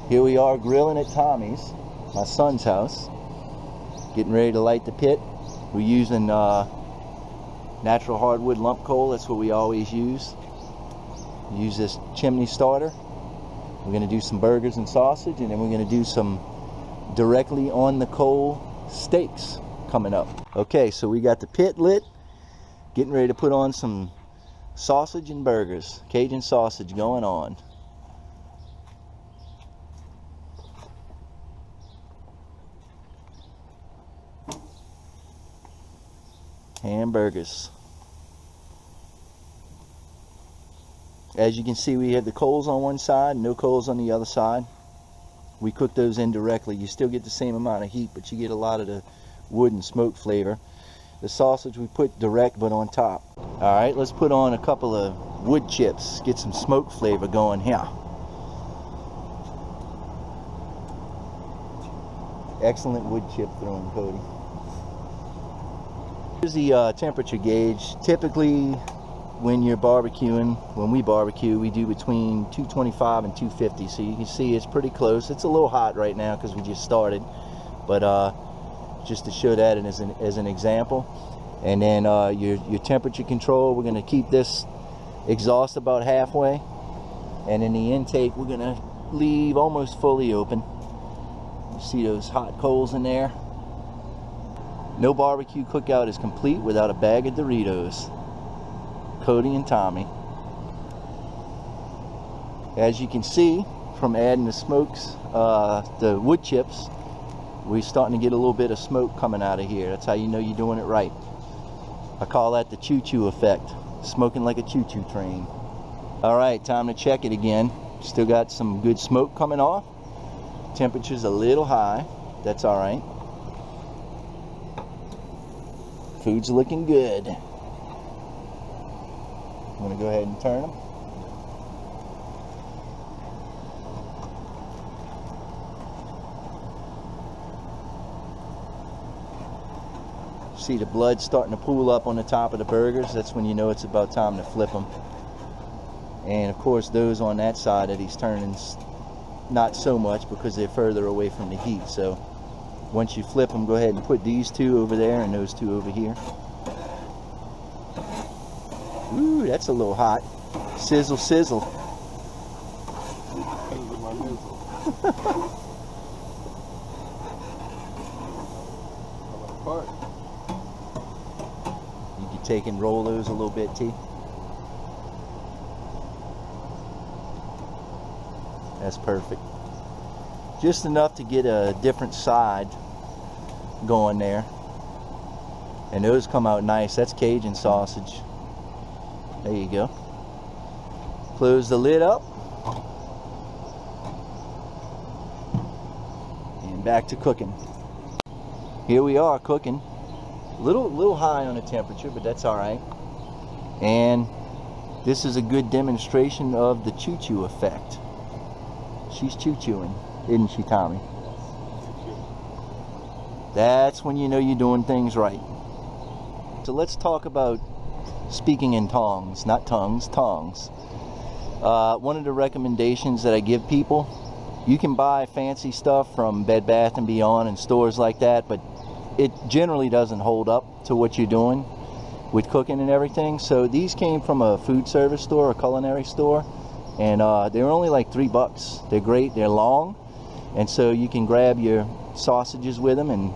Here we are grilling at Tommy's, my son's house. Getting ready to light the pit. We're using natural hardwood lump coal. That's what we always use. Use this chimney starter. We're going to do some burgers and sausage, and then we're going to do some directly on the coal steaks coming up. Okay, so we got the pit lit. Getting ready to put on some sausage and burgers. Cajun sausage going on. Hamburgers. As you can see, we have the coals on one side, no coals on the other side. We cook those indirectly. You still get the same amount of heat, but you get a lot of the wood and smoke flavor. The sausage we put direct but on top. Alright, let's put on a couple of wood chips. Get some smoke flavor going here. Excellent wood chip throwing, Cody. Here's the temperature gauge. Typically, when you're barbecuing, when we barbecue, we do between 225 and 250. So you can see it's pretty close. It's a little hot right now because we just started. But just to show that as an example. And then your temperature control, we're going to keep this exhaust about halfway. And in the intake, we're going to leave almost fully open. You see those hot coals in there? No barbecue cookout is complete without a bag of Doritos. Cody and Tommy. As you can see from adding the smokes, the wood chips, we're starting to get a little bit of smoke coming out of here. That's how you know you're doing it right. I call that the choo-choo effect. Smoking like a choo-choo train. Alright, time to check it again. Still got some good smoke coming off. Temperature's a little high. That's alright. Food's looking good. I'm going to go ahead and turn them. See the blood starting to pool up on the top of the burgers. That's when you know it's about time to flip them. And of course those on that side of these turnings, not so much because they're further away from the heat. So once you flip them, go ahead and put these two over there and those two over here. Ooh, that's a little hot. Sizzle, sizzle. You can take and roll those a little bit, T. That's perfect. Just enough to get a different side going there. And those come out nice. That's Cajun sausage. There you go. Close the lid up. And back to cooking. Here we are cooking. A little high on the temperature, but that's alright. And this is a good demonstration of the choo-choo effect. She's choo-chooing, isn't she, Tommy? That's when you know you're doing things right. So let's talk about speaking in tongs, not tongues, tongs. One of the recommendations that I give people, you can buy fancy stuff from Bed Bath & Beyond and stores like that, but it generally doesn't hold up to what you're doing with cooking and everything. So these came from a food service store, a culinary store, and they were only like $3. They're great, they're long, and so you can grab your sausages with them and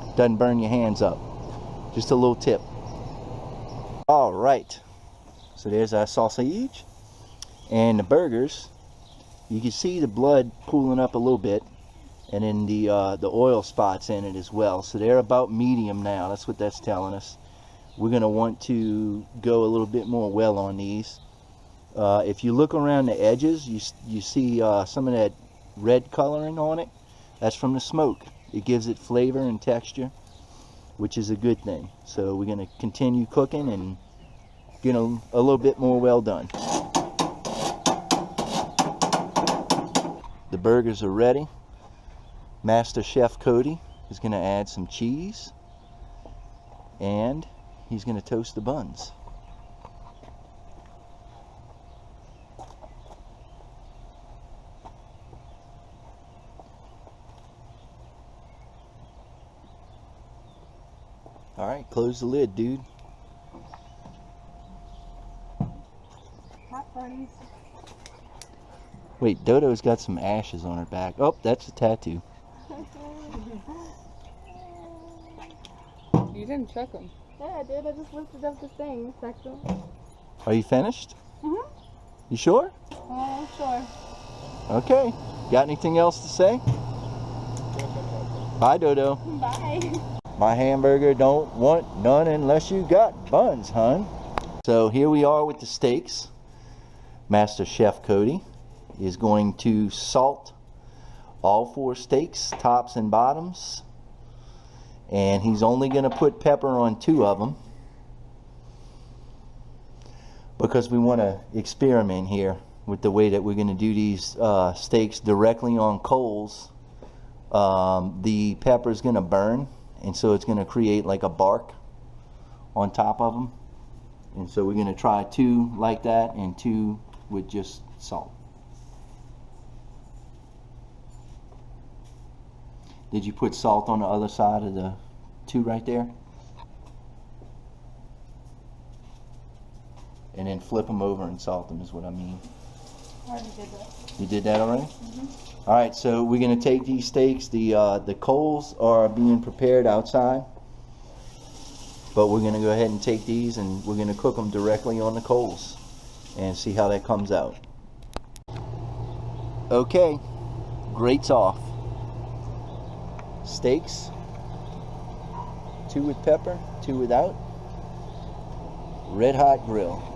it doesn't burn your hands up. Just a little tip. Alright, so there's our sausage and the burgers. You can see the blood pooling up a little bit, and then the oil spots in it as well. So they're about medium now. That's what that's telling us. We're going to want to go a little bit more well on these. If you look around the edges, you see some of that red coloring on it. That's from the smoke. It gives it flavor and texture, which is a good thing. So we're going to continue cooking and get a little bit more well done. The burgers are ready. Master Chef Cody is going to add some cheese, and he's going to toast the buns. All right, close the lid, dude. Hot buddies. Wait, Dodo's got some ashes on her back. Oh, that's a tattoo. You didn't check them. Yeah, I did. I just lifted up the thing. Checked them. Are you finished? Mhm. You sure? I'm sure. Okay. Got anything else to say? Bye, Dodo. Bye. My hamburger don't want none unless you got buns, hun. So here we are with the steaks. Master Chef Cody is going to salt all 4 steaks, tops and bottoms. And he's only going to put pepper on 2 of them, because we want to experiment here with the way that we're going to do these steaks directly on coals. The pepper is going to burn, and so it's going to create like a bark on top of them. And so we're going to try 2 like that and 2 with just salt. Did you put salt on the other side of the 2 right there? And then flip them over and salt them is what I mean. I already did that. You did that already? Mm-hmm. All right, so we're going to take these steaks. The coals are being prepared outside, but we're going to go ahead and take these and we're going to cook them directly on the coals and see how that comes out. Okay, grates off. Steaks, 2 with pepper, 2 without. Red hot grill.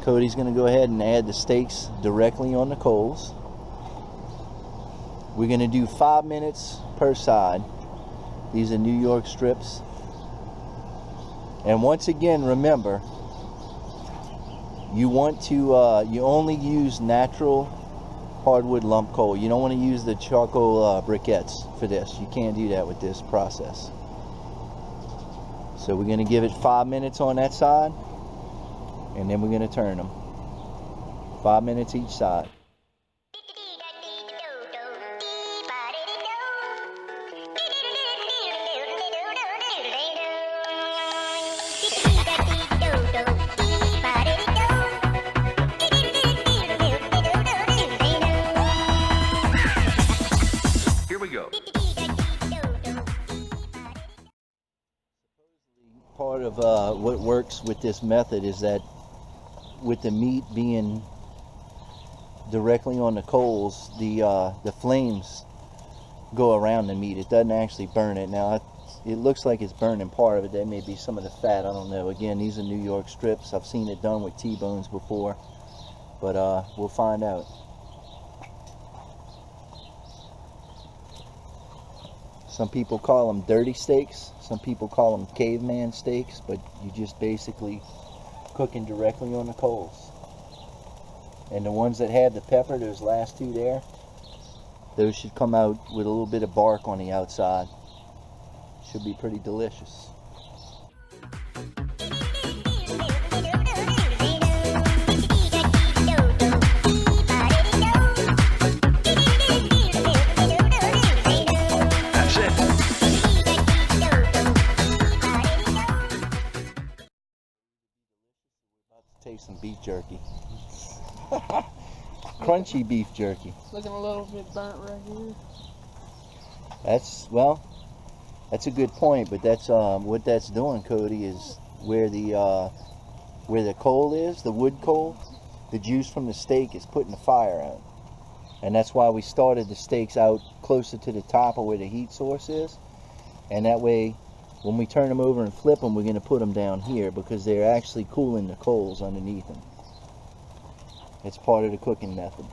Cody's going to go ahead and add the steaks directly on the coals. We're going to do 5 minutes per side. These are New York strips. And once again, remember, you want to you only use natural hardwood lump coal. You don't want to use the charcoal briquettes for this. You can't do that with this process. So we're going to give it 5 minutes on that side, and then we're going to turn them. 5 minutes each side. Part of what works with this method is that with the meat being directly on the coals, the flames go around the meat. It doesn't actually burn it. Now it looks like it's burning part of it. That may be some of the fat. I don't know. Again, these are New York strips. I've seen it done with T-bones before, but we'll find out. Some people call them dirty steaks. Some people call them caveman steaks, but you just basically cooking directly on the coals. And the ones that have the pepper, those last 2 there, those should come out with a little bit of bark on the outside. Should be pretty delicious. Taste some beef jerky. Crunchy beef jerky. It's looking a little bit burnt right here. That's a good point, but that's what that's doing, Cody, is where the coal is, the wood coal, the juice from the steak is putting the fire out. And that's why we started the steaks out closer to the top of where the heat source is. And that way, when we turn them over and flip them, we're going to put them down here because they're actually cooling the coals underneath them. It's part of the cooking method.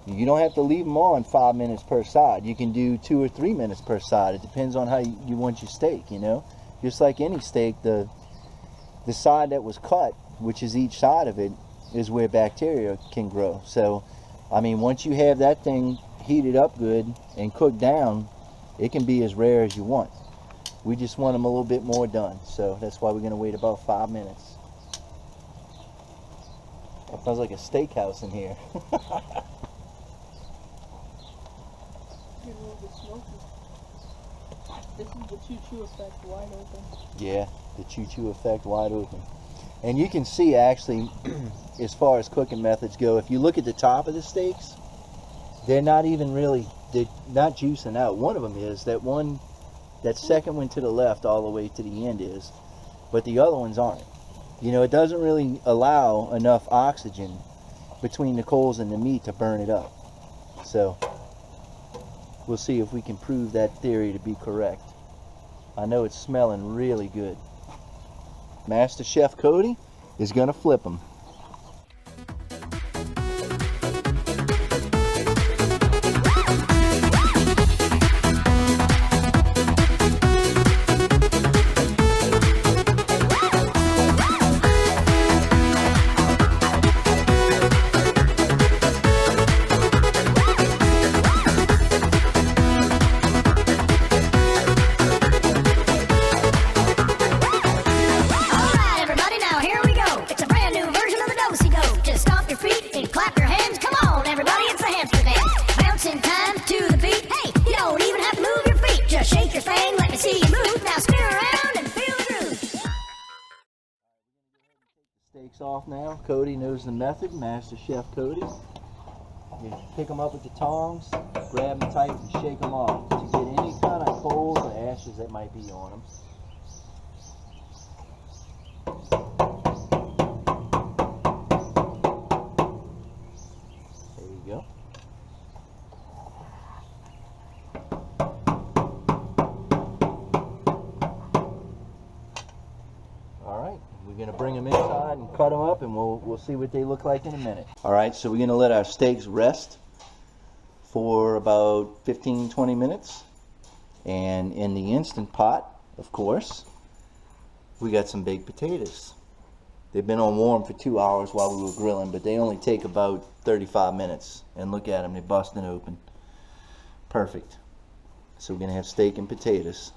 You don't have to leave them on 5 minutes per side. You can do 2 or 3 minutes per side. It depends on how you want your steak, you know. Just like any steak, the side that was cut, which is each side of it, is where bacteria can grow. So, I mean, once you have that thing heated up good and cooked down, it can be as rare as you want. We just want them a little bit more done, so that's why we're going to wait about 5 minutes. It sounds like a steakhouse in here. the smoky. This is the choo-choo effect wide open. Yeah, the choo-choo effect wide open. And you can see actually, as far as cooking methods go, if you look at the top of the steaks, they're not even really, they're not juicing out. One of them is, that second one to the left all the way to the end is, but the other ones aren't. You know, it doesn't really allow enough oxygen between the coals and the meat to burn it up. So, we'll see if we can prove that theory to be correct. I know it's smelling really good. Master Chef Cody is going to flip them. Steaks off now. Cody knows the method. Master Chef Cody. You pick them up with the tongs, grab them tight and shake them off to get any kind of coals or ashes that might be on them. There you go. Alright, we're going to bring them inside and cut them up, and we'll see what they look like in a minute. Alright, so we're going to let our steaks rest for about 15-20 minutes. And in the Instant Pot, of course, we got some baked potatoes. They've been on warm for 2 hours while we were grilling, but they only take about 35 minutes. And look at them, they're busting open. Perfect. So we're going to have steak and potatoes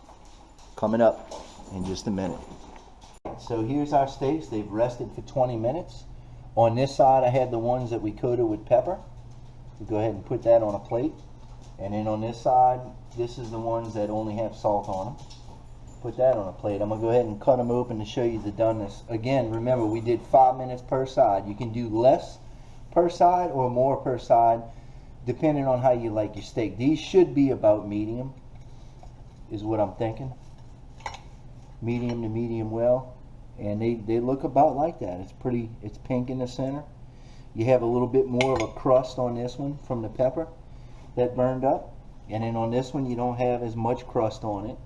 coming up in just a minute. So here's our steaks. They've rested for 20 minutes. On this side I had the ones that we coated with pepper. We go ahead and put that on a plate. And then on this side, this is the ones that only have salt on them. Put that on a plate. I'm going to go ahead and cut them open to show you the doneness. Again, remember we did 5 minutes per side. You can do less per side or more per side depending on how you like your steak. These should be about medium is what I'm thinking. Medium to medium well. And they look about like that. It's pink in the center. You have a little bit more of a crust on this one from the pepper that burned up. And then on this one you don't have as much crust on it.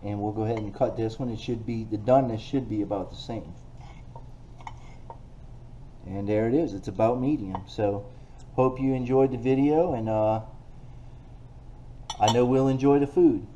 And we'll go ahead and cut this one. It should be, the doneness should be about the same. And there it is. It's about medium. So hope you enjoyed the video, and I know we'll enjoy the food.